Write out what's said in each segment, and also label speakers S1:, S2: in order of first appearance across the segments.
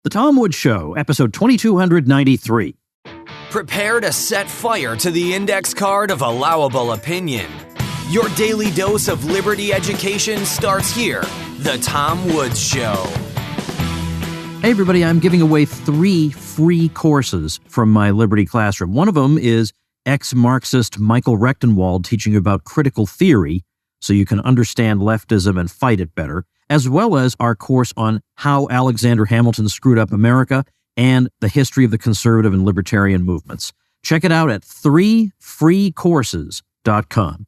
S1: The Tom Woods Show, episode 2293.
S2: Prepare to set fire to the index card of allowable opinion. Your daily dose of liberty education starts here. The Tom Woods Show.
S1: Hey everybody, I'm giving away 3 free courses from my Liberty Classroom. One of them is ex-Marxist Michael Rechtenwald teaching you about critical theory so you can understand leftism and fight it better, as well as our course on how Alexander Hamilton screwed up America and the history of the conservative and libertarian movements. Check it out at 3freecourses.com.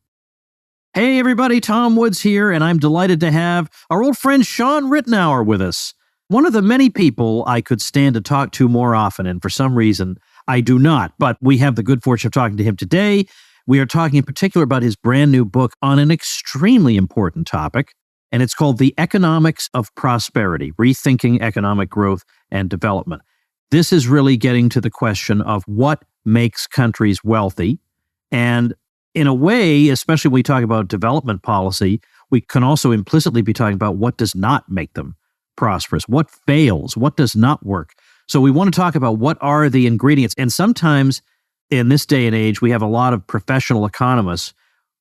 S1: Hey everybody, Tom Woods here, and I'm delighted to have our old friend Shawn Ritenour with us. One of the many people I could stand to talk to more often, and for some reason, I do not. But we have the good fortune of talking to him today. We are talking in particular about his brand new book on an extremely important topic, and it's called The Economics of Prosperity, Rethinking Economic Growth and Development. This is really getting to the question of what makes countries wealthy. And in a way, especially when we talk about development policy, we can also implicitly be talking about what does not make them prosperous, what fails, what does not work. So we want to talk about what are the ingredients. And sometimes in this day and age, we have a lot of professional economists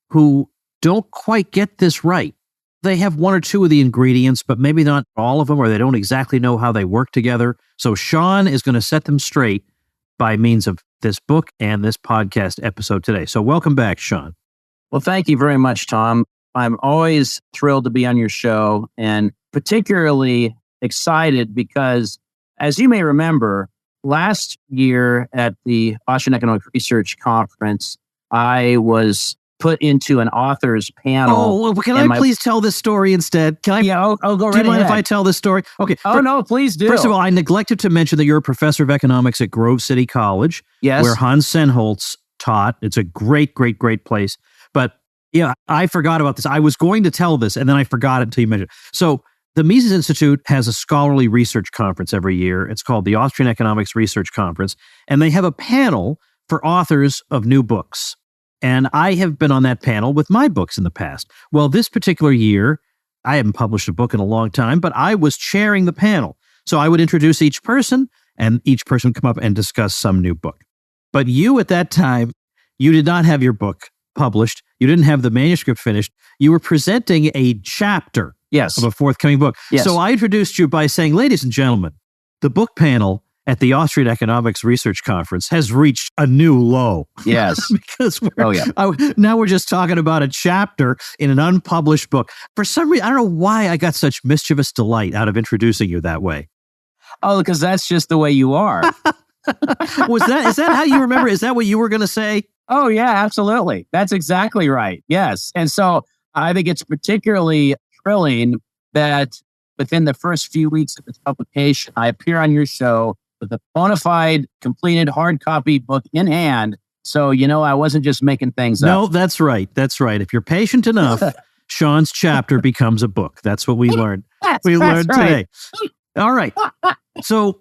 S1: who don't quite get this right. They have 1 or 2 of the ingredients, but maybe not all of them, or they don't exactly know how they work together. So Shawn is going to set them straight by means of this book and this podcast episode today. So welcome back, Shawn.
S3: Well, thank you very much, Tom. I'm always thrilled to be on your show and particularly excited because, as you may remember, last year at the Austrian Economic Research Conference, I was put into an author's panel.
S1: Oh, well, can I please tell this story instead? Can I?
S3: Yeah, I'll go right ahead.
S1: Do you mind if I tell this story? Okay.
S3: No, please do.
S1: First of all, I neglected to mention that you're a professor of economics at Grove City College,
S3: yes,
S1: where Hans Sennholz taught. It's a great, great, great place. But yeah, I forgot about this. I was going to tell this, and then I forgot it until you mentioned it. So the Mises Institute has a scholarly research conference every year. It's called the Austrian Economics Research Conference, and they have a panel for authors of new books. And I have been on that panel with my books in the past. Well, this particular year, I haven't published a book in a long time, but I was chairing the panel. So I would introduce each person, and each person would come up and discuss some new book. But you, at that time, you did not have your book published. You didn't have the manuscript finished. You were presenting a chapter of a forthcoming book.
S3: Yes.
S1: So I introduced you by saying, ladies and gentlemen, the book panel at the Austrian Economics Research Conference has reached a new low.
S3: Yes.
S1: Because now we're just talking about a chapter in an unpublished book. For some reason, I don't know why I got such mischievous delight out of introducing you that way.
S3: Oh, because that's just the way you are.
S1: Is that how you remember? Is that what you were going to say?
S3: Oh, yeah, absolutely. That's exactly right. Yes. And so I think it's particularly thrilling that within the first few weeks of its publication, I appear on your show with a bona fide, completed hard copy book in hand. So, I wasn't just making things up.
S1: No, that's right. That's right. If you're patient enough, Shawn's chapter becomes a book. That's what we learned. Learned today. All right. So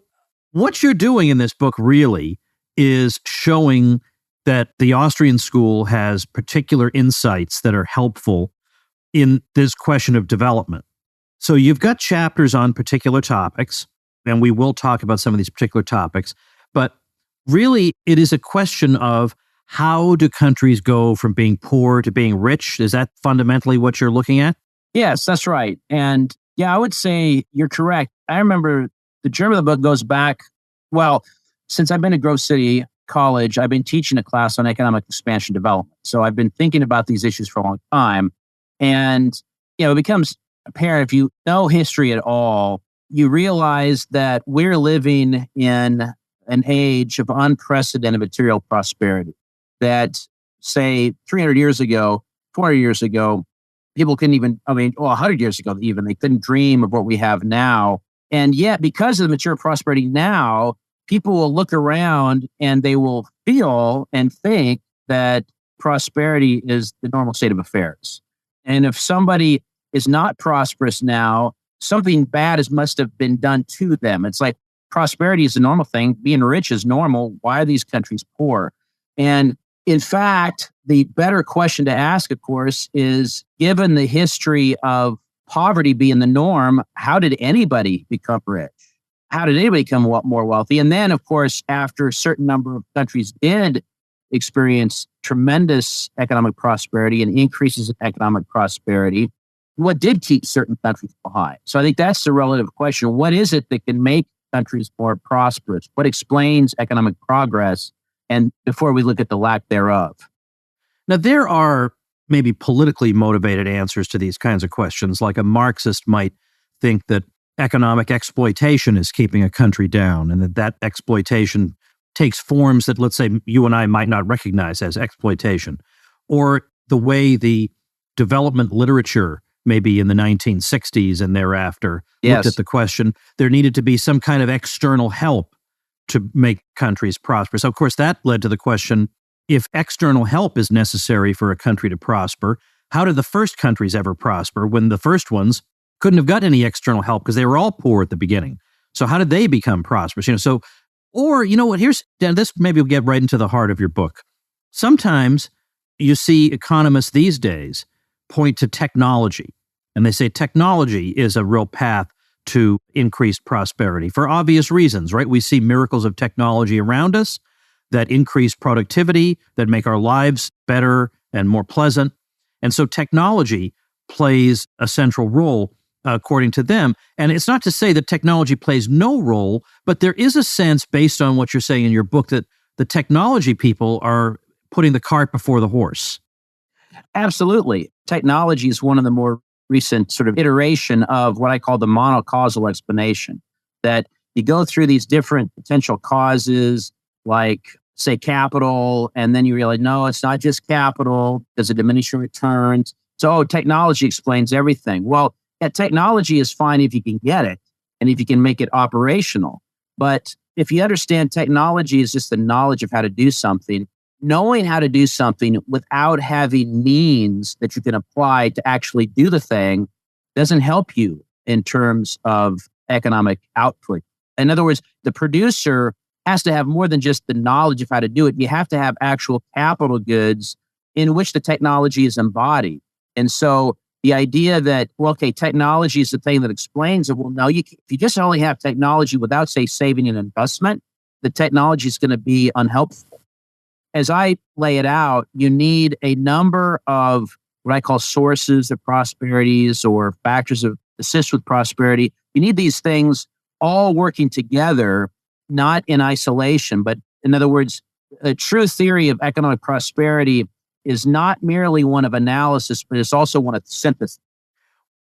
S1: what you're doing in this book really is showing that the Austrian school has particular insights that are helpful in this question of development. So you've got chapters on particular topics, and we will talk about some of these particular topics, but really it is a question of how do countries go from being poor to being rich? Is that fundamentally what you're looking at?
S3: Yes, that's right. And yeah, I would say you're correct. I remember the germ of the book goes back, since I've been at Grove City College, I've been teaching a class on economic expansion development. So I've been thinking about these issues for a long time. And, it becomes apparent if you know history at all, you realize that we're living in an age of unprecedented material prosperity that, say, 300 years ago, 400 years ago, people couldn't even, 100 years ago even, they couldn't dream of what we have now. And yet, because of the material prosperity now, people will look around and they will feel and think that prosperity is the normal state of affairs. And if somebody is not prosperous now, something bad must have been done to them. It's like prosperity is a normal thing. Being rich is normal. Why are these countries poor? And in fact, the better question to ask, of course, is given the history of poverty being the norm, how did anybody become rich? how did anybody become more wealthy? And then, of course, after a certain number of countries did experience tremendous economic prosperity and increases in economic prosperity, what did keep certain countries behind? So I think that's the relative question. What is it that can make countries more prosperous? What explains economic progress? And before we look at the lack thereof.
S1: Now, there are maybe politically motivated answers to these kinds of questions, like a Marxist might think that economic exploitation is keeping a country down, and that exploitation takes forms that, let's say, you and I might not recognize as exploitation, or the way the development literature, maybe in the 1960s and thereafter, looked at the question, there needed to be some kind of external help to make countries prosperous. So, of course, that led to the question, if external help is necessary for a country to prosper, how did the first countries ever prosper when the first ones couldn't have got any external help because they were all poor at the beginning? So how did they become prosperous? Or, you know what, Dan, this maybe will get right into the heart of your book. Sometimes you see economists these days point to technology, and they say technology is a real path to increased prosperity for obvious reasons, right? We see miracles of technology around us that increase productivity, that make our lives better and more pleasant. And so technology plays a central role, according to them. And it's not to say that technology plays no role, but there is a sense, based on what you're saying in your book, that the technology people are putting the cart before the horse.
S3: Absolutely. Technology is one of the more recent sort of iteration of what I call the monocausal explanation, that you go through these different potential causes, like, say, capital, and then you realize, no, it's not just capital. There's a diminishing returns. So technology explains everything. Well, technology is fine if you can get it and if you can make it operational. But if you understand technology is just the knowledge of how to do something, knowing how to do something without having means that you can apply to actually do the thing doesn't help you in terms of economic output. In other words, the producer has to have more than just the knowledge of how to do it. You have to have actual capital goods in which the technology is embodied. And so the idea that, well, okay, technology is the thing that explains it. Well, no, if you just only have technology without, say, saving and investment, the technology is going to be unhelpful. As I lay it out, you need a number of what I call sources of prosperities or factors that assist with prosperity. You need these things all working together, not in isolation. But in other words, a true theory of economic prosperity is not merely one of analysis, but it's also one of synthesis.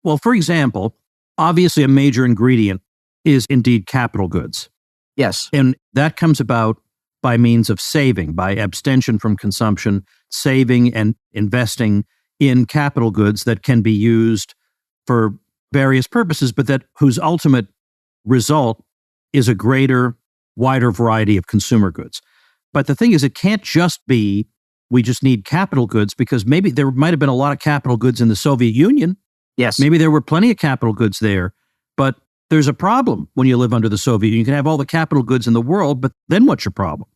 S1: Well, for example, obviously a major ingredient is indeed capital goods.
S3: Yes.
S1: And that comes about by means of saving, by abstention from consumption, saving and investing in capital goods that can be used for various purposes, but whose ultimate result is a greater, wider variety of consumer goods. But the thing is, it can't just be we just need capital goods, because maybe there might have been a lot of capital goods in the Soviet Union.
S3: Yes.
S1: Maybe there were plenty of capital goods there, but there's a problem when you live under the Soviet Union. You can have all the capital goods in the world, but then what's your problem?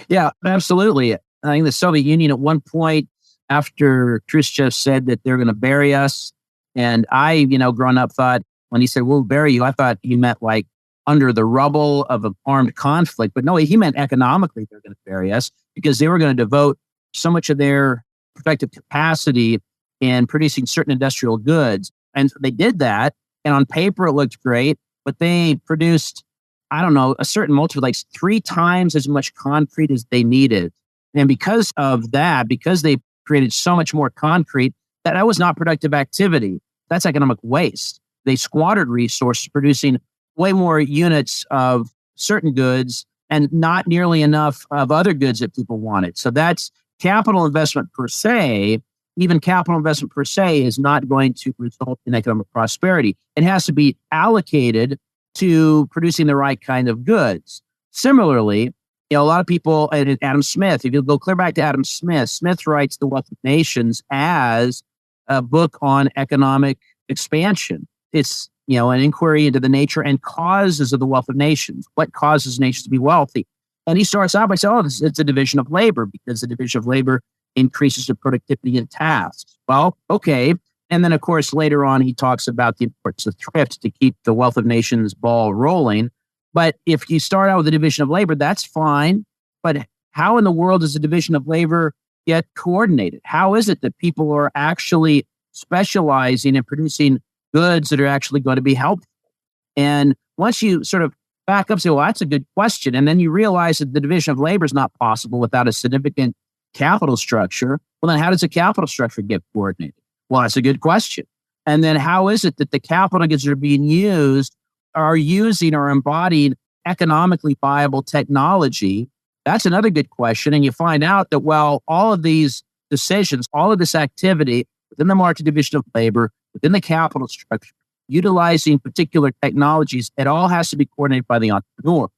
S3: Yeah, absolutely. I think the Soviet Union at one point, after Khrushchev said that they're going to bury us, and I, growing up, thought when he said, we'll bury you, I thought he meant like under the rubble of an armed conflict. But no, he meant economically they're going to bury us, because they were going to devote so much of their productive capacity in producing certain industrial goods. And they did that. And on paper, it looked great, but they produced, a certain multiple, like 3 times as much concrete as they needed. And because of that, because they created so much more concrete, that was not productive activity. That's economic waste. They squandered resources, producing way more units of certain goods and not nearly enough of other goods that people wanted. So that's capital investment per se. Even capital investment per se is not going to result in economic prosperity. It has to be allocated to producing the right kind of goods. Similarly, a lot of people, and Adam Smith, if you go clear back to Adam Smith, Smith writes The Wealth of Nations as a book on economic expansion. It's, an inquiry into the nature and causes of the wealth of nations. What causes nations to be wealthy? And he starts out by saying, it's a division of labor, because the division of labor increases the productivity in tasks. Well, okay. And then, of course, later on, he talks about the importance of thrift to keep the wealth of nations ball rolling. But if you start out with a division of labor, that's fine. But how in the world does a division of labor get coordinated? How is it that people are actually specializing in producing goods that are actually going to be helpful? And once you sort of back up and say, well, that's a good question. And then you realize that the division of labor is not possible without a significant capital structure. Well, then how does a capital structure get coordinated? Well, that's a good question. And then how is it that the capital goods that are being used are using or embodying economically viable technology? That's another good question. And you find out that, well, all of these decisions, all of this activity within the market division of labor, within the capital structure, utilizing particular technologies, it all has to be coordinated by the entrepreneur.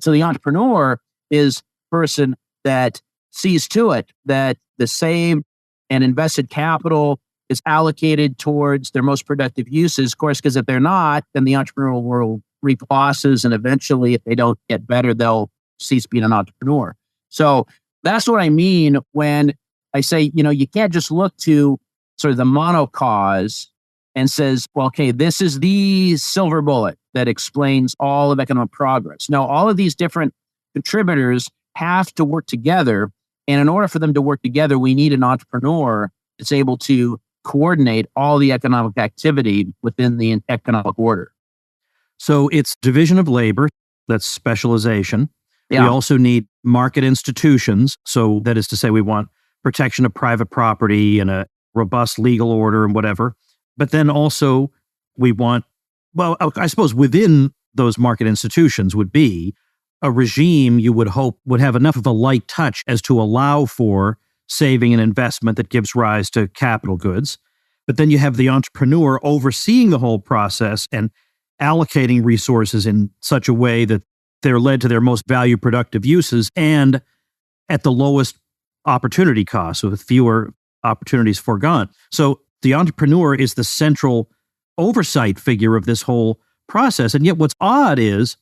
S3: So the entrepreneur is the person that sees to it that the saved and invested capital is allocated towards their most productive uses. Of course, because if they're not, then the entrepreneurial world reap losses. And eventually, if they don't get better, they'll cease being an entrepreneur. So that's what I mean when I say, you can't just look to sort of the mono cause and says, well, okay, this is the silver bullet that explains all of economic progress. No, all of these different contributors have to work together. And in order for them to work together, we need an entrepreneur that's able to coordinate all the economic activity within the economic order.
S1: So it's division of labor, that's specialization.
S3: Yeah.
S1: We also need market institutions. So that is to say, we want protection of private property and a robust legal order and whatever. But then also we want, well, I suppose within those market institutions would be a regime you would hope would have enough of a light touch as to allow for saving and investment that gives rise to capital goods. But then you have the entrepreneur overseeing the whole process and allocating resources in such a way that they're led to their most value productive uses and at the lowest opportunity cost, so with fewer opportunities foregone. So the entrepreneur is the central oversight figure of this whole process. And yet what's odd is,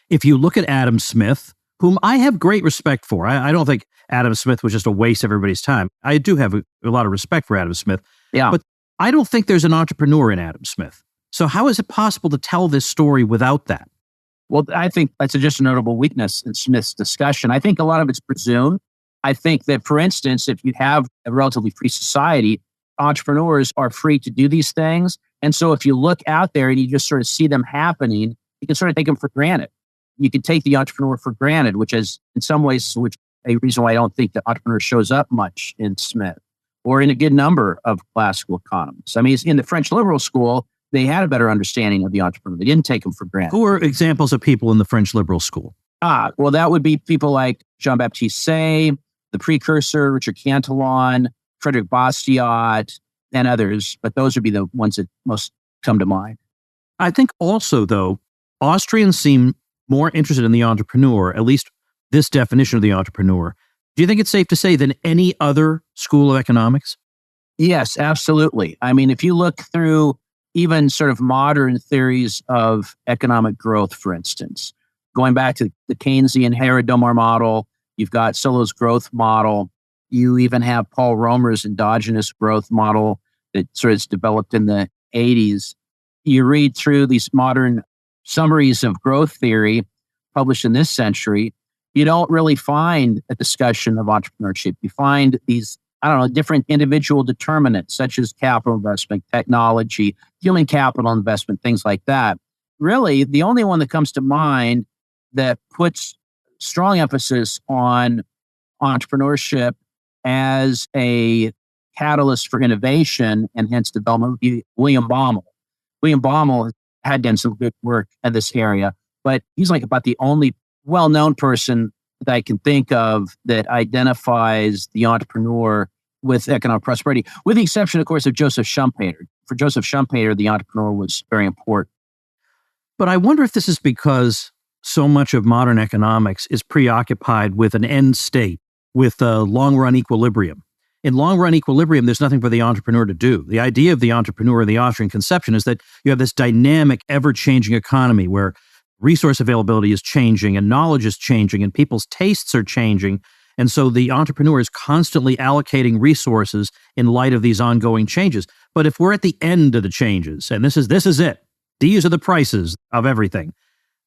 S1: if you look at Adam Smith, whom I have great respect for, I don't think Adam Smith was just a waste of everybody's time. I do have a lot of respect for Adam Smith.
S3: Yeah.
S1: But I don't think there's an entrepreneur in Adam Smith. So how is it possible to tell this story without that?
S3: Well, I think that's just a notable weakness in Smith's discussion. I think a lot of it's presumed. I think that, for instance, if you have a relatively free society, entrepreneurs are free to do these things. And so if you look out there and you just sort of see them happening, you can sort of take them for granted. You can take the entrepreneur for granted, which is in some ways a reason why I don't think the entrepreneur shows up much in Smith or in a good number of classical economists. I mean, in the French liberal school, they had a better understanding of the entrepreneur. They didn't take him for granted.
S1: Who are examples of people in the French liberal school?
S3: Well, that would be people like Jean-Baptiste Say, the precursor, Richard Cantillon, Frederick Bastiat, and others. But those would be the ones that most come to mind.
S1: I think also, though, Austrians seem more interested in the entrepreneur, at least this definition of the entrepreneur. Do you think it's safe to say than any other school of economics?
S3: Yes, absolutely. I mean, if you look through even sort of modern theories of economic growth, for instance, going back to the Keynesian Herod-Domar model, you've got Solo's growth model. You even have Paul Romer's endogenous growth model that sort of is developed in the 80s. You read through these modern summaries of growth theory published in this century, you don't really find a discussion of entrepreneurship. You find these, different individual determinants such as capital investment, technology, human capital investment, things like that. Really, the only one that comes to mind that puts strong emphasis on entrepreneurship as a catalyst for innovation and hence development would be William Baumol. William Baumol had done some good work in this area, but he's like about the only well-known person that I can think of that identifies the entrepreneur with economic prosperity, with the exception, of course, of Joseph Schumpeter. For Joseph Schumpeter, the entrepreneur was very important.
S1: But I wonder if this is because so much of modern economics is preoccupied with an end state, with a long-run equilibrium. In long-run equilibrium, there's nothing for the entrepreneur to do. The idea of the entrepreneur in the Austrian conception is that you have this dynamic, ever-changing economy where resource availability is changing and knowledge is changing and people's tastes are changing. And so the entrepreneur is constantly allocating resources in light of these ongoing changes. But if we're at the end of the changes, and this is it, these are the prices of everything,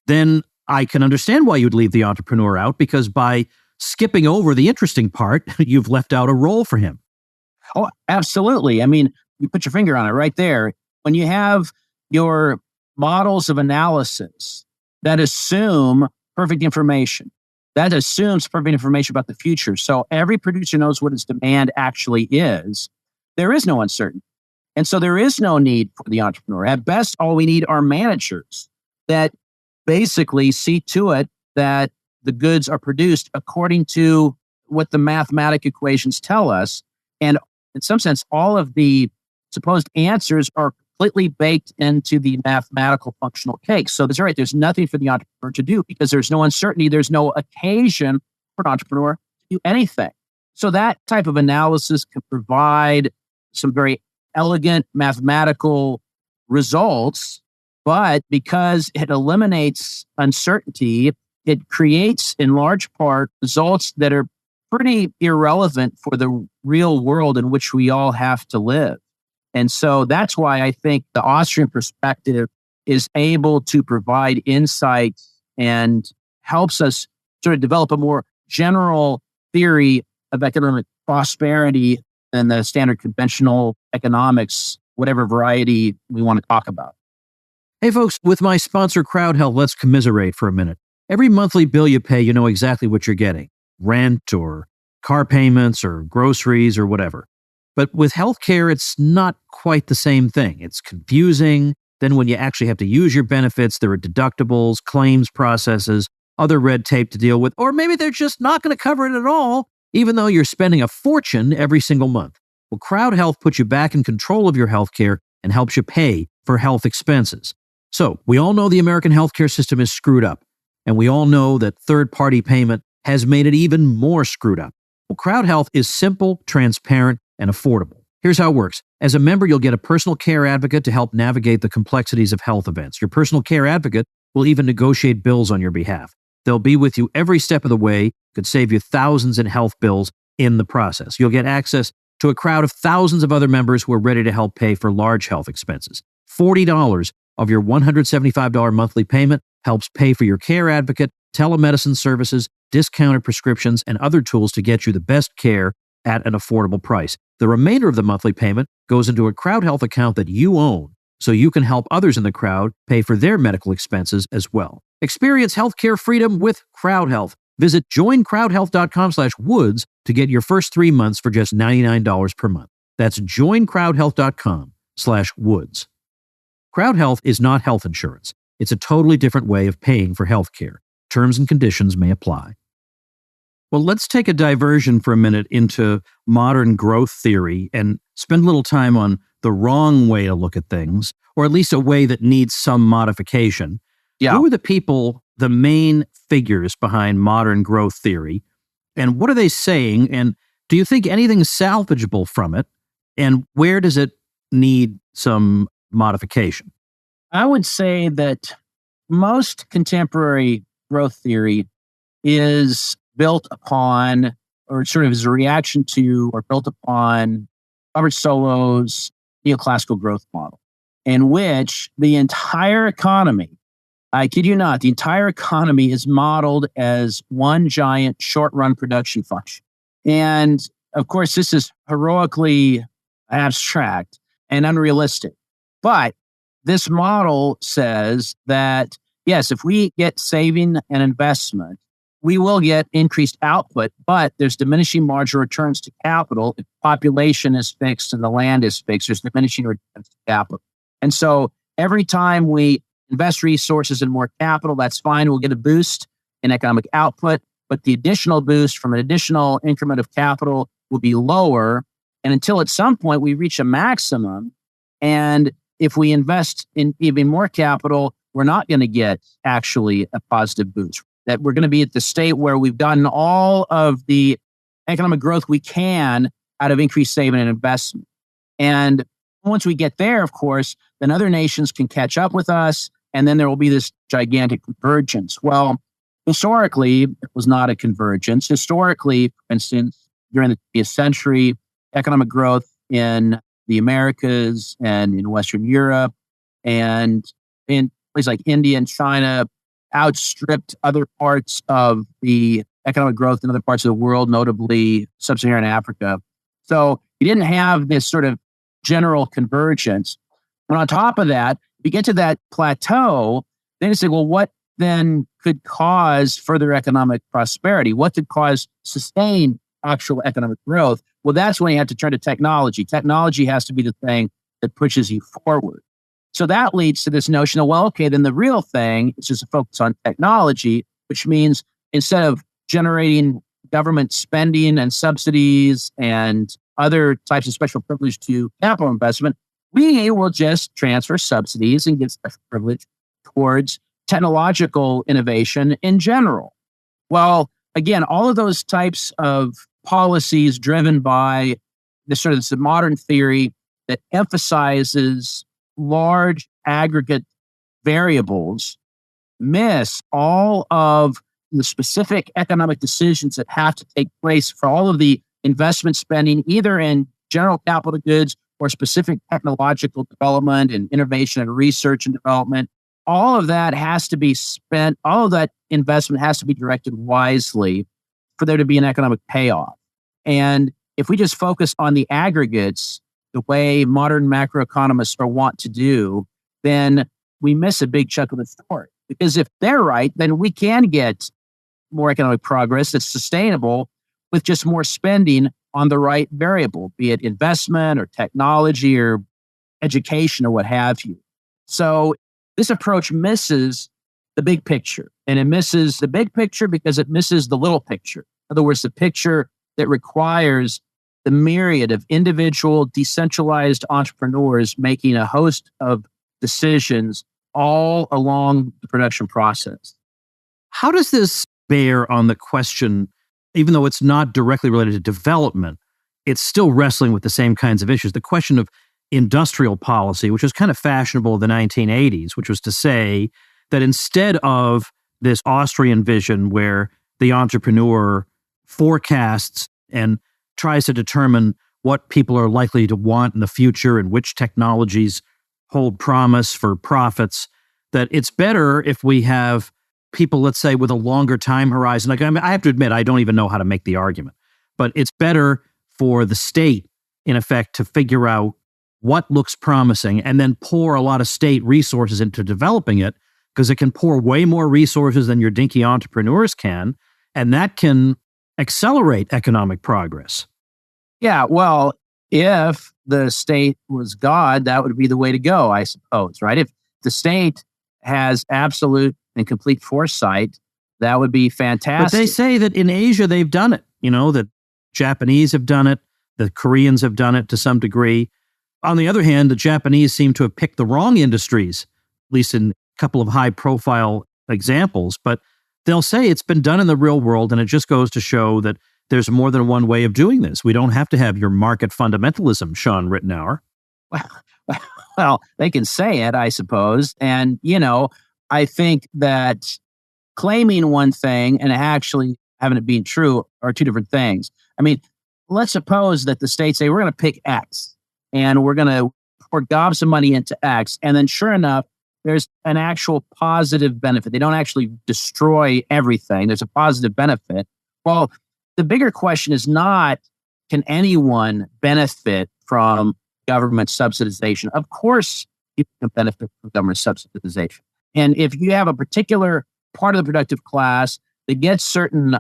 S1: then I can understand why you'd leave the entrepreneur out, because by skipping over the interesting part, you've left out a role for him.
S3: Oh, absolutely. I mean, you put your finger on it right there. When you have your models of analysis that assume perfect information, that assumes perfect information about the future. So every producer knows what its demand actually is. There is no uncertainty. And so there is no need for the entrepreneur. At best, all we need are managers that basically see to it that the goods are produced according to what the mathematic equations tell us. And in some sense, all of the supposed answers are completely baked into the mathematical functional cake. So that's right. There's nothing for the entrepreneur to do because there's no uncertainty. There's no occasion for an entrepreneur to do anything. So that type of analysis can provide some very elegant mathematical results, but because it eliminates uncertainty, it creates in large part results that are pretty irrelevant for the real world in which we all have to live. And so that's why I think the Austrian perspective is able to provide insights and helps us sort of develop a more general theory of economic prosperity than the standard conventional economics, whatever variety we want to talk about.
S1: Hey, folks, with my sponsor, Crowd Health, let's commiserate for a minute. Every monthly bill you pay, you know exactly what you're getting. Rent or car payments or groceries or whatever. But with healthcare, it's not quite the same thing. It's confusing. Then when you actually have to use your benefits, there are deductibles, claims processes, other red tape to deal with, or maybe they're just not going to cover it at all, even though you're spending a fortune every single month. Well, Crowd Health puts you back in control of your healthcare and helps you pay for health expenses. So we all know the American healthcare system is screwed up, and we all know that third-party payment has made it even more screwed up. Well, Crowd Health is simple, transparent, and affordable. Here's how it works. As a member, you'll get a personal care advocate to help navigate the complexities of health events. Your personal care advocate will even negotiate bills on your behalf. They'll be with you every step of the way, could save you thousands in health bills in the process. You'll get access to a crowd of thousands of other members who are ready to help pay for large health expenses. $40 of your $175 monthly payment helps pay for your care advocate, telemedicine services, discounted prescriptions, and other tools to get you the best care at an affordable price. The remainder of the monthly payment goes into a Crowd Health account that you own, so you can help others in the crowd pay for their medical expenses as well. Experience healthcare freedom with Crowd Health. Visit joincrowdhealth.com/woods to get your first 3 months for just $99 per month. That's joincrowdhealth.com/woods. Crowd Health is not health insurance. It's a totally different way of paying for healthcare. Terms and conditions may apply. Well, let's take a diversion for a minute into modern growth theory and spend a little time on the wrong way to look at things, or at least a way that needs some modification.
S3: Yeah.
S1: Who are the people, the main figures behind modern growth theory, and what are they saying? And do you think anything's salvageable from it? And where does it need some modification?
S3: I would say that most contemporary growth theory is built upon, or sort of as a reaction to, or built upon Robert Solow's neoclassical growth model, in which the entire economy, I kid you not, the entire economy is modeled as one giant short-run production function. And of course, this is heroically abstract and unrealistic. But this model says that, yes, if we get saving and investment, we will get increased output, but there's diminishing marginal returns to capital. If population is fixed and the land is fixed, there's diminishing returns to capital. And so every time we invest resources in more capital, that's fine. We'll get a boost in economic output, but the additional boost from an additional increment of capital will be lower. And until at some point we reach a maximum, and if we invest in even more capital, we're not going to get actually a positive boost. That we're going to be at the state where we've gotten all of the economic growth we can out of increased saving and investment. And once we get there, of course, then other nations can catch up with us, and then there will be this gigantic convergence. Well, historically, it was not a convergence. Historically, for instance, during the 20th century, economic growth in the Americas and in Western Europe and in places like India and China outstripped other parts of the economic growth in other parts of the world, notably sub-Saharan Africa. So you didn't have this sort of general convergence. And on top of that, if you get to that plateau, then you say, well, what then could cause further economic prosperity? What could cause sustained actual economic growth? Well, that's when you have to turn to technology. Technology has to be the thing that pushes you forward. So that leads to this notion of, well, okay, then the real thing is just a focus on technology, which means instead of generating government spending and subsidies and other types of special privilege to capital investment, we will just transfer subsidies and give special privilege towards technological innovation in general. Well, again, all of those types of policies driven by this sort of this modern theory that emphasizes large aggregate variables miss all of the specific economic decisions that have to take place for all of the investment spending, either in general capital goods or specific technological development and innovation and research and development. All of that has to be spent, all of that investment has to be directed wisely for there to be an economic payoff. And if we just focus on the aggregates, the way modern macroeconomists are wont to do, then we miss a big chunk of the story. Because if they're right, then we can get more economic progress that's sustainable with just more spending on the right variable, be it investment or technology or education or what have you. So this approach misses the big picture. And it misses the big picture because it misses the little picture. In other words, the picture that requires the myriad of individual, decentralized entrepreneurs making a host of decisions all along the production process.
S1: How does this bear on the question, even though it's not directly related to development, it's still wrestling with the same kinds of issues? The question of industrial policy, which was kind of fashionable in the 1980s, which was to say that instead of this Austrian vision where the entrepreneur forecasts and tries to determine what people are likely to want in the future and which technologies hold promise for profits, that it's better if we have people, let's say, with a longer time horizon. Like, I have to admit, I don't even know how to make the argument, but it's better for the state, in effect, to figure out what looks promising and then pour a lot of state resources into developing it, because it can pour way more resources than your dinky entrepreneurs can, and that can accelerate economic progress.
S3: Yeah, well, if the state was God, that would be the way to go, I suppose, right? If the state has absolute and complete foresight, that would be fantastic.
S1: But they say that in Asia, they've done it. You know, the Japanese have done it. The Koreans have done it to some degree. On the other hand, the Japanese seem to have picked the wrong industries, at least in a couple of high-profile examples. But they'll say it's been done in the real world, and it just goes to show that there's more than one way of doing this. We don't have to have your market fundamentalism, Shawn Ritenour.
S3: Well, they can say it, I suppose. And, you know, I think that claiming one thing and actually having it being true are two different things. I mean, let's suppose that the states say, we're going to pick X and we're going to pour gobs of money into X. And then sure enough, there's an actual positive benefit. They don't actually destroy everything. There's a positive benefit. Well, the bigger question is not, can anyone benefit from government subsidization? Of course, people can benefit from government subsidization. And if you have a particular part of the productive class that gets certain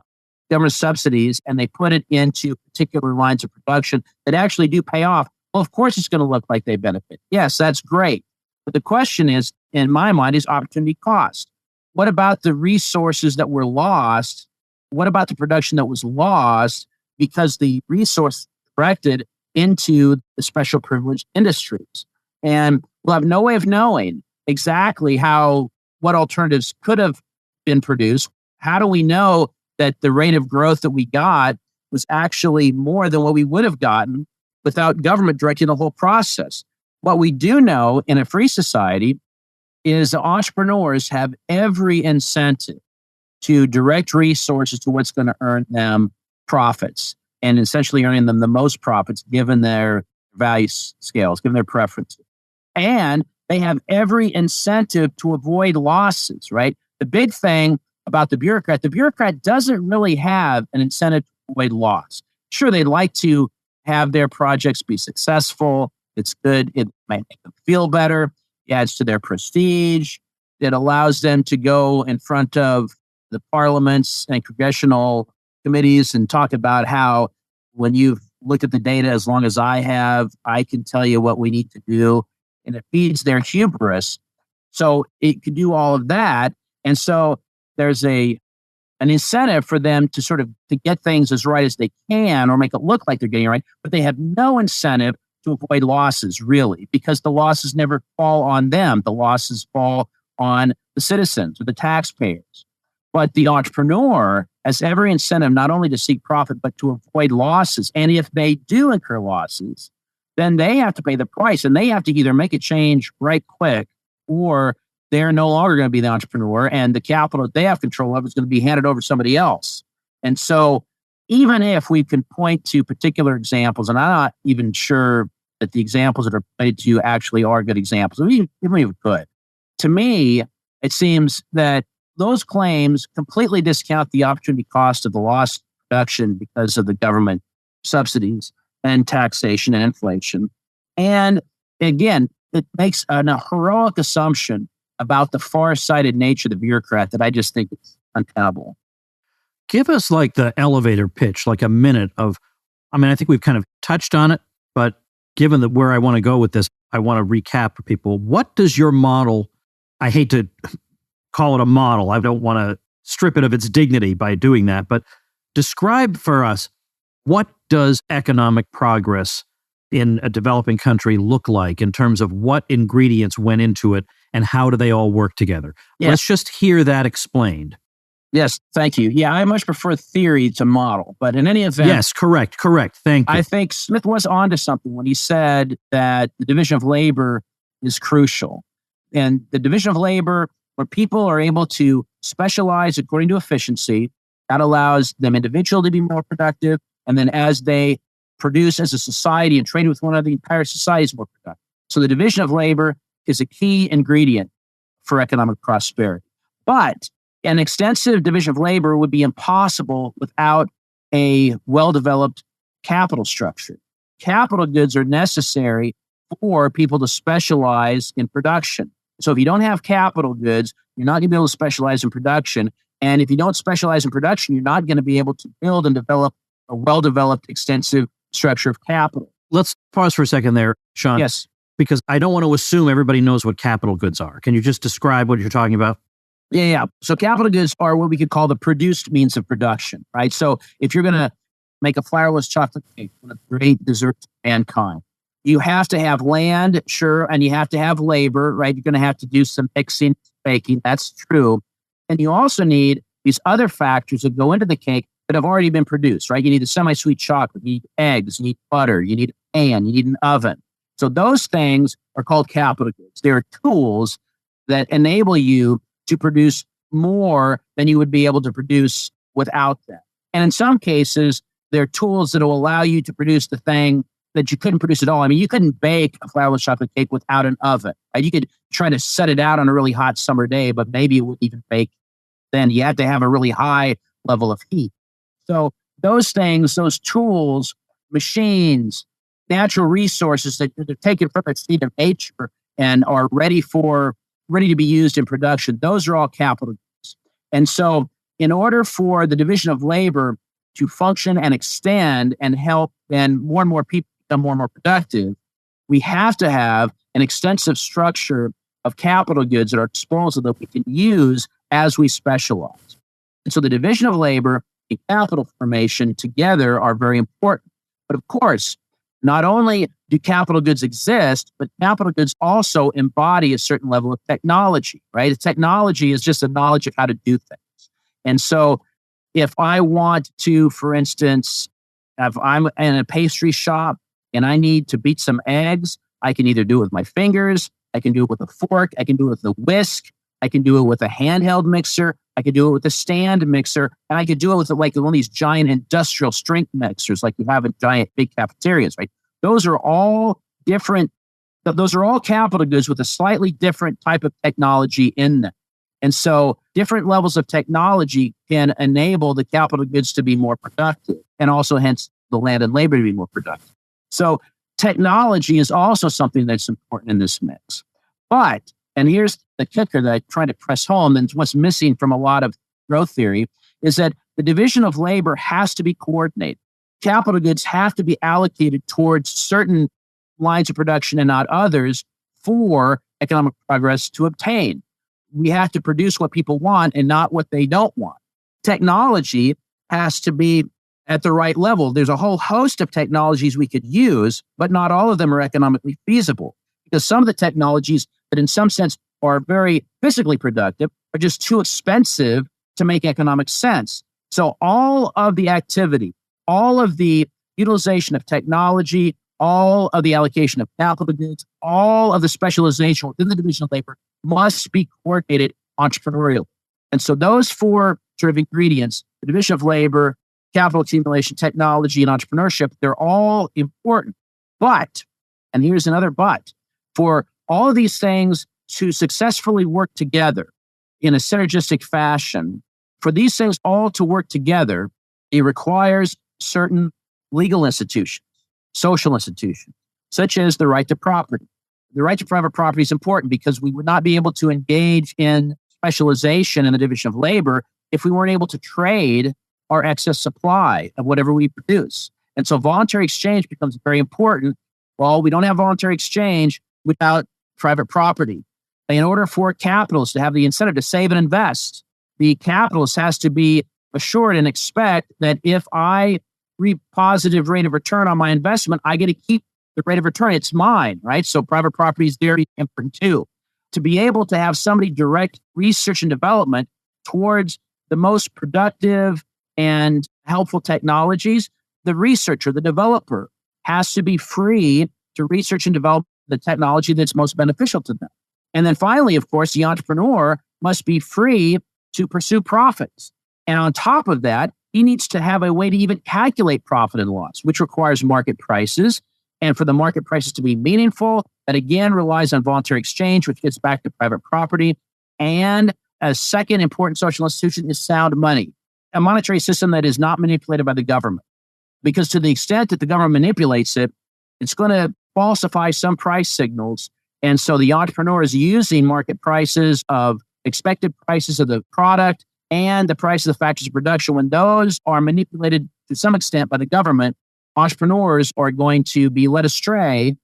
S3: government subsidies and they put it into particular lines of production that actually do pay off, well, of course, it's going to look like they benefit. Yes, that's great. But the question is, in my mind, is opportunity cost. What about the resources that were lost? What about the production that was lost because the resource directed into the special privileged industries? And we'll have no way of knowing exactly what alternatives could have been produced. How do we know that the rate of growth that we got was actually more than what we would have gotten without government directing the whole process? What we do know in a free society is that entrepreneurs have every incentive to direct resources to what's going to earn them profits, and essentially earning them the most profits given their value scales, given their preferences. And they have every incentive to avoid losses, right? The big thing about the bureaucrat doesn't really have an incentive to avoid loss. Sure, they'd like to have their projects be successful. It's good. It might make them feel better. It adds to their prestige. It allows them to go in front of the parliaments and congressional committees and talk about how when you've looked at the data as long as I have, I can tell you what we need to do. And it feeds their hubris. So it could do all of that. And so there's an incentive for them to sort of to get things as right as they can or make it look like they're getting it right, but they have no incentive to avoid losses, really, because the losses never fall on them. The losses fall on the citizens or the taxpayers. But the entrepreneur has every incentive not only to seek profit, but to avoid losses. And if they do incur losses, then they have to pay the price and they have to either make a change right quick or they're no longer going to be the entrepreneur and the capital that they have control of is going to be handed over to somebody else. And so even if we can point to particular examples, and I'm not even sure that the examples that are pointed to you actually are good examples, even if we could, to me, it seems that those claims completely discount the opportunity cost of the lost production because of the government subsidies and taxation and inflation. And again, it makes a heroic assumption about the far-sighted nature of the bureaucrat that I just think is untenable.
S1: Give us like the elevator pitch, like a minute of, I mean, I think we've kind of touched on it, but given that where I want to go with this, I want to recap for people. What does your model, I hate to call it a model, I don't want to strip it of its dignity by doing that, but describe for us, what does economic progress in a developing country look like in terms of what ingredients went into it and how do they all work together?
S3: Yes.
S1: Let's just hear that explained.
S3: Yes, thank you. Yeah, I much prefer theory to model, but in any event...
S1: Yes, correct. Thank you.
S3: I think Smith was onto something when he said that the division of labor is crucial. And the division of labor, where people are able to specialize according to efficiency, that allows them individually to be more productive. And then as they produce as a society and trade with one another, the entire society is more productive. So the division of labor is a key ingredient for economic prosperity. But an extensive division of labor would be impossible without a well-developed capital structure. Capital goods are necessary for people to specialize in production. So if you don't have capital goods, you're not going to be able to specialize in production. And if you don't specialize in production, you're not going to be able to build and develop a well-developed, extensive structure of capital.
S1: Let's pause for a second there, Shawn.
S3: Yes.
S1: Because I don't want to assume everybody knows what capital goods are. Can you just describe what you're talking about?
S3: Yeah. So capital goods are what we could call the produced means of production, right? So if you're going to make a flourless chocolate cake, one of the great desserts of mankind, you have to have land, sure, and you have to have labor, right? You're going to have to do some mixing, baking. That's true. And you also need these other factors that go into the cake that have already been produced, right? You need a semi-sweet chocolate, you need eggs, you need butter, you need a pan, you need an oven. So those things are called capital goods. They're tools that enable you to produce more than you would be able to produce without them. And in some cases, they're tools that will allow you to produce the thing that you couldn't produce at all. I mean, you couldn't bake a flourless chocolate cake without an oven. Right? You could try to set it out on a really hot summer day, but maybe it wouldn't even bake then. You had to have a really high level of heat. So those things, those tools, machines, natural resources that they're taken from the state of nature and are ready to be used in production, those are all capital goods. And so in order for the division of labor to function and extend and help then more and more people become more and more productive, we have to have an extensive structure of capital goods at our disposal that we can use as we specialize. And so the division of labor and capital formation together are very important. But of course, not only do capital goods exist, but capital goods also embody a certain level of technology, right? Technology is just a knowledge of how to do things. And so if I want to, for instance, if I'm in a pastry shop and I need to beat some eggs, I can either do it with my fingers, I can do it with a fork, I can do it with a whisk, I can do it with a handheld mixer, I could do it with a stand mixer, and I could do it with like one of these giant industrial strength mixers like you have in giant big cafeterias, right? Those are all different. Those are all capital goods with a slightly different type of technology in them. And so different levels of technology can enable the capital goods to be more productive and also hence the land and labor to be more productive. So technology is also something that's important in this mix. But, and here's the kicker that I try to press home, and what's missing from a lot of growth theory, is that the division of labor has to be coordinated. Capital goods have to be allocated towards certain lines of production and not others for economic progress to obtain. We have to produce what people want and not what they don't want. Technology has to be at the right level. There's a whole host of technologies we could use, but not all of them are economically feasible, because some of the technologies that in some sense are very physically productive are just too expensive to make economic sense. So all of the activity, all of the utilization of technology, all of the allocation of capital goods, all of the specialization within the division of labor must be coordinated entrepreneurially. And so those four sort of ingredients, the division of labor, capital accumulation, technology, and entrepreneurship, they're all important. But, and here's another but, for all of these things to successfully work together in a synergistic fashion, for these things all to work together, it requires certain legal institutions, social institutions, such as the right to property. The right to private property is important because we would not be able to engage in specialization in the division of labor if we weren't able to trade our excess supply of whatever we produce. And so voluntary exchange becomes very important. Well, we don't have voluntary exchange without private property. In order for capitalists to have the incentive to save and invest, the capitalist has to be assured and expect that if I reap positive rate of return on my investment, I get to keep the rate of return. It's mine, right? So private property is very important too. To be able to have somebody direct research and development towards the most productive and helpful technologies, the researcher, the developer has to be free to research and develop the technology that's most beneficial to them. And then finally, of course, the entrepreneur must be free to pursue profits. And on top of that, he needs to have a way to even calculate profit and loss, which requires market prices. And for the market prices to be meaningful, that again relies on voluntary exchange, which gets back to private property. And a second important social institution is sound money, a monetary system that is not manipulated by the government. Because to the extent that the government manipulates it, it's going to falsify some price signals. And so the entrepreneur is using market prices of expected prices of the product and the price of the factors of production. When those are manipulated to some extent by the government, entrepreneurs are going to be led astray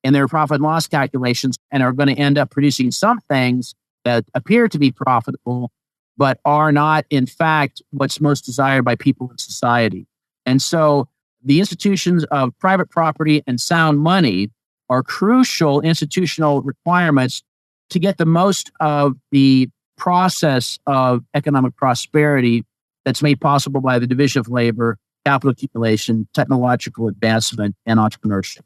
S3: in their profit and loss calculations and are going to end up producing some things that appear to be profitable, but are not, in fact, what's most desired by people in society. And so the institutions of private property and sound money are crucial institutional requirements to get the most of the process of economic prosperity that's made possible by the division of labor, capital accumulation, technological advancement, and entrepreneurship.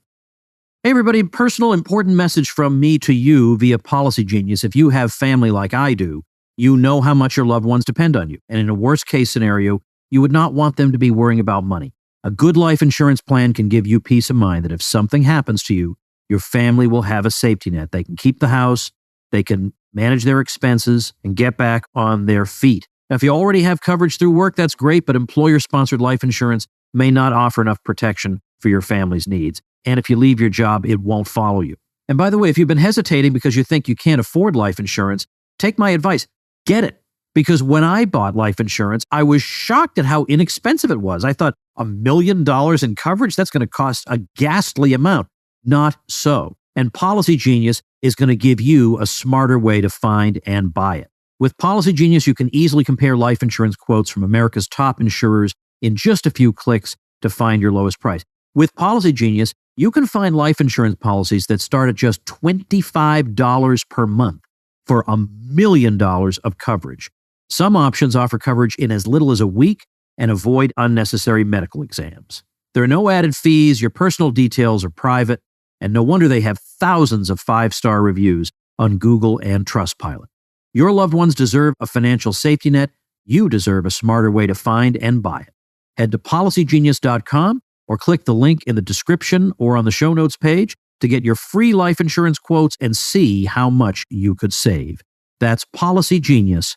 S1: Hey, everybody, personal important message from me to you via Policy Genius. If you have family like I do, you know how much your loved ones depend on you. And in a worst case scenario, you would not want them to be worrying about money. A good life insurance plan can give you peace of mind that if something happens to you, your family will have a safety net. They can keep the house, they can manage their expenses, and get back on their feet. Now, if you already have coverage through work, that's great, but employer-sponsored life insurance may not offer enough protection for your family's needs. And if you leave your job, it won't follow you. And by the way, if you've been hesitating because you think you can't afford life insurance, take my advice. Get it. Because when I bought life insurance, I was shocked at how inexpensive it was. I thought $1 million in coverage, that's going to cost a ghastly amount. Not so. And Policy Genius is going to give you a smarter way to find and buy it. With Policy Genius, you can easily compare life insurance quotes from America's top insurers in just a few clicks to find your lowest price. With Policy Genius, you can find life insurance policies that start at just $25 per month for $1 million of coverage. Some options offer coverage in as little as a week and avoid unnecessary medical exams. There are no added fees, your personal details are private, and no wonder they have thousands of 5-star reviews on Google and Trustpilot. Your loved ones deserve a financial safety net. You deserve a smarter way to find and buy it. Head to policygenius.com or click the link in the description or on the show notes page to get your free life insurance quotes and see how much you could save. That's policygenius.com.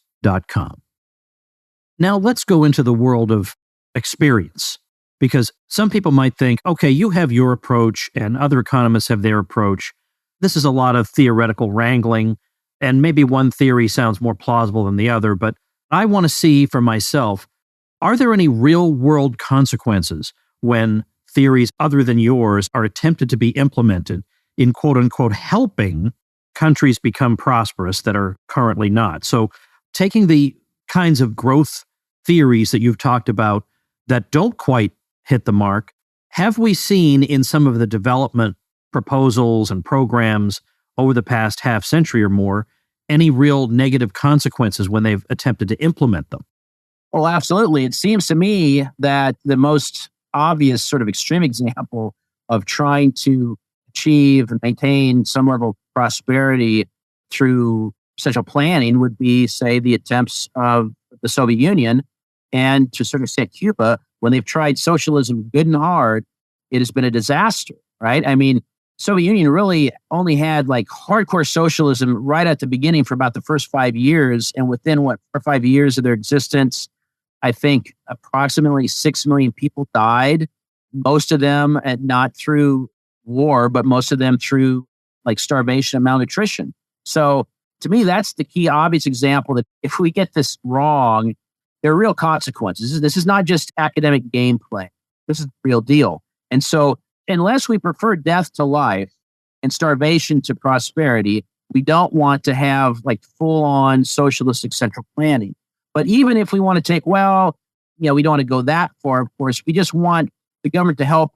S1: Now let's go into the world of experience, because some people might think, okay, you have your approach and other economists have their approach. This is a lot of theoretical wrangling, and maybe one theory sounds more plausible than the other, but I want to see for myself, are there any real world consequences when theories other than yours are attempted to be implemented in quote unquote helping countries become prosperous that are currently not? So taking the kinds of growth theories that you've talked about that don't quite hit the mark, have we seen in some of the development proposals and programs over the past half century or more any real negative consequences when they've attempted to implement them?
S3: Well, absolutely. It seems to me that the most obvious sort of extreme example of trying to achieve and maintain some level of prosperity through central planning would be, say, the attempts of the Soviet Union and to sort of say Cuba, when they've tried socialism good and hard, it has been a disaster, right? I mean, Soviet Union really only had like hardcore socialism right at the beginning for about the first 5 years. And within 4 or 5 years of their existence, I think approximately 6 million people died, most of them not through war, but most of them through like starvation and malnutrition. So to me, that's the key obvious example that if we get this wrong, there are real consequences. This is not just academic gameplay. This is the real deal. And so unless we prefer death to life and starvation to prosperity, we don't want to have like full-on socialistic central planning. But even if we want to take, well, we don't want to go that far, of course. We just want the government to help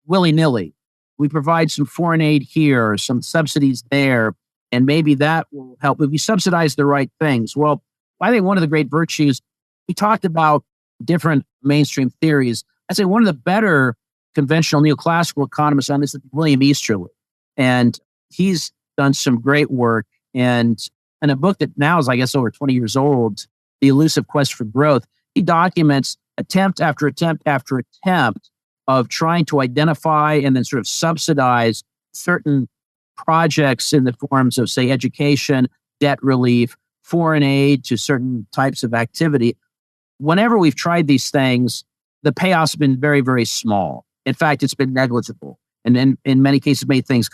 S3: willy-nilly. We provide some foreign aid here, some subsidies there, and maybe that will help if we subsidize the right things. Well, I think one of the great virtues, we talked about different mainstream theories. I'd say one of the better conventional neoclassical economists on this is William Easterly. And he's done some great work. And in a book that now is, I guess, over 20 years old, The Elusive Quest for Growth, he documents attempt after attempt after attempt of trying to identify and then sort of subsidize certain projects in the forms of, say, education, debt relief, foreign aid to certain types of activity. Whenever we've tried these things, the payoffs have been very, very small. In fact, it's been negligible. And then in many cases made things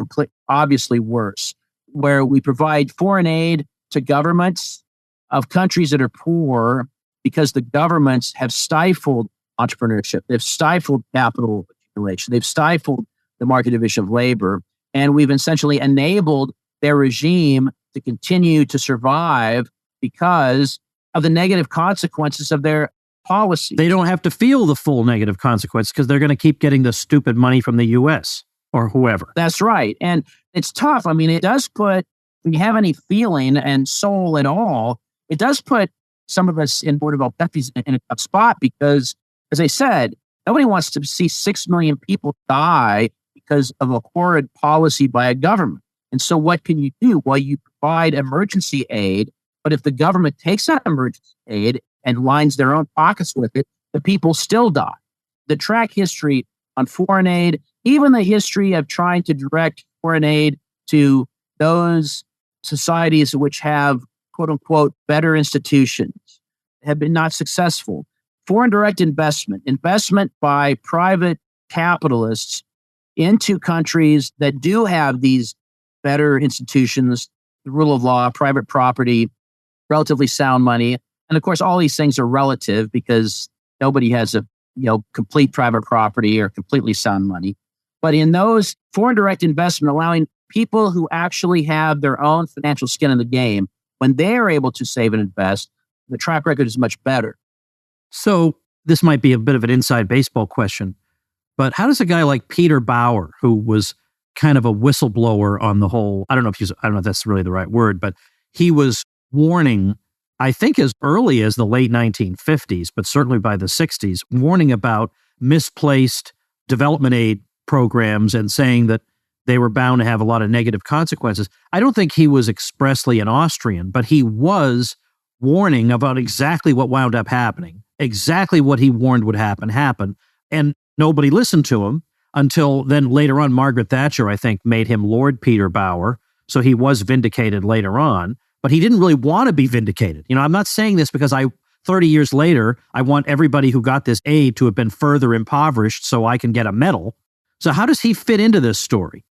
S3: obviously worse, where we provide foreign aid to governments of countries that are poor because the governments have stifled entrepreneurship. They've stifled capital accumulation. They've stifled the market division of labor. And we've essentially enabled their regime to continue to survive because of the negative consequences of their policy.
S1: They don't have to feel the full negative consequence because they're going to keep getting the stupid money from the U.S. or whoever.
S3: That's right. And it's tough. I mean, it does put, when you have any feeling and soul at all, it does put some of us in Board of Elpethi's in a tough spot because, as I said, nobody wants to see 6 million people die because of a horrid policy by a government. And so what can you do? Well, you provide emergency aid, but if the government takes that emergency aid and lines their own pockets with it, the people still die. The track history on foreign aid, even the history of trying to direct foreign aid to those societies which have, quote unquote, better institutions, have been not successful. Foreign direct investment by private capitalists into countries that do have these better institutions, the rule of law, private property, relatively sound money. And of course, all these things are relative because nobody has a complete private property or completely sound money. But in those foreign direct investment, allowing people who actually have their own financial skin in the game, when they're able to save and invest, the track record is much better.
S1: So this might be a bit of an inside baseball question, but how does a guy like Peter Bauer, who was kind of a whistleblower on the whole, I don't know if that's really the right word, but he was warning, I think as early as the late 1950s, but certainly by the 60s, warning about misplaced development aid programs and saying that they were bound to have a lot of negative consequences. I don't think he was expressly an Austrian, but he was warning about exactly what wound up happening. Exactly what he warned would happen. And nobody listened to him until then later on, Margaret Thatcher, I think, made him Lord Peter Bauer. So he was vindicated later on. but he didn't really want to be vindicated. I'm not saying this because 30 years later, I want everybody who got this aid to have been further impoverished so I can get a medal. So how does he fit into this story?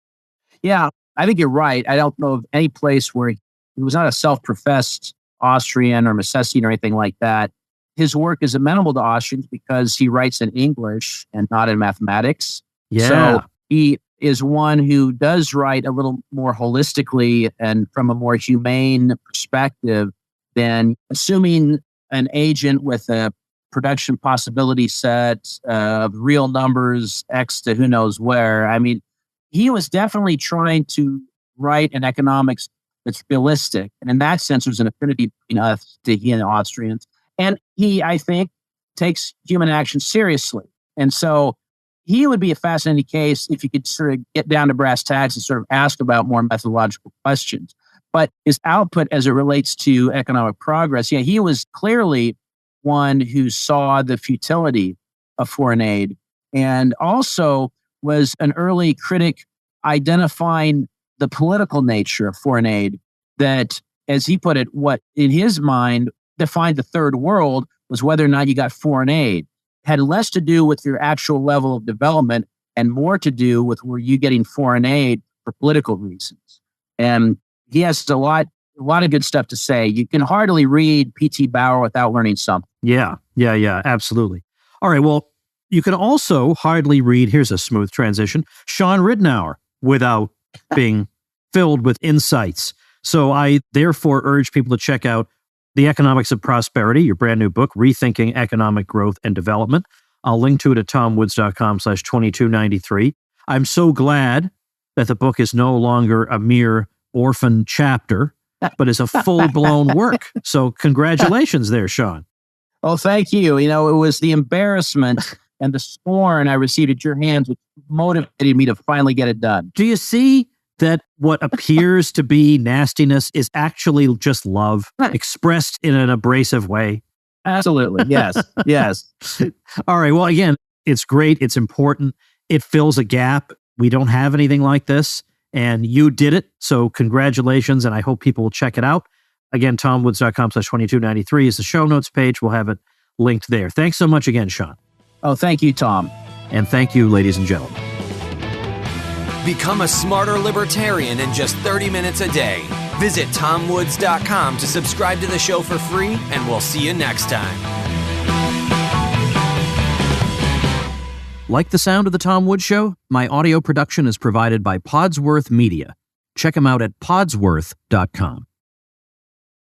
S3: Yeah, I think you're right. I don't know of any place where he was not a self-professed Austrian or Misesian or anything like that. His work is amenable to Austrians because he writes in English and not in mathematics.
S1: Yeah.
S3: So he is one who does write a little more holistically and from a more humane perspective than assuming an agent with a production possibility set of real numbers, X to who knows where. I mean, he was definitely trying to write an economics that's realistic. And in that sense, there's an affinity between us to he and the Austrians. And he, I think, takes human action seriously. And so he would be a fascinating case if you could sort of get down to brass tacks and sort of ask about more methodological questions. But his output as it relates to economic progress, yeah, he was clearly one who saw the futility of foreign aid and also was an early critic identifying the political nature of foreign aid that, as he put it, what in his mind defined the third world was whether or not you got foreign aid. It had less to do with your actual level of development and more to do with were you getting foreign aid for political reasons. And he has a lot of good stuff to say. You can hardly read P.T. Bauer without learning something.
S1: Yeah, absolutely. All right, well, you can also hardly read, here's a smooth transition, Shawn Ritenour without being filled with insights. So I therefore urge people to check out The Economics of Prosperity, your brand new book, Rethinking Economic Growth and Development. I'll link to it at tomwoods.com/2293. I'm so glad that the book is no longer a mere orphan chapter, but is a full-blown work. So congratulations there, Shawn.
S3: Oh, thank you. It was the embarrassment and the scorn I received at your hands which motivated me to finally get it done.
S1: Do you see that what appears to be nastiness is actually just love expressed in an abrasive way?
S3: Absolutely. Yes. Yes.
S1: All right. Well, again, it's great. It's important. It fills a gap. We don't have anything like this, and you did it. So congratulations, and I hope people will check it out. Again, tomwoods.com/2293 is the show notes page. We'll have it linked there. Thanks so much again, Shawn.
S3: Oh, thank you, Tom.
S1: And thank you, ladies and gentlemen.
S2: Become a smarter libertarian in just 30 minutes a day. Visit tomwoods.com to subscribe to the show for free, and we'll see you next time.
S1: Like the sound of The Tom Woods Show? My audio production is provided by Podsworth Media. Check them out at podsworth.com.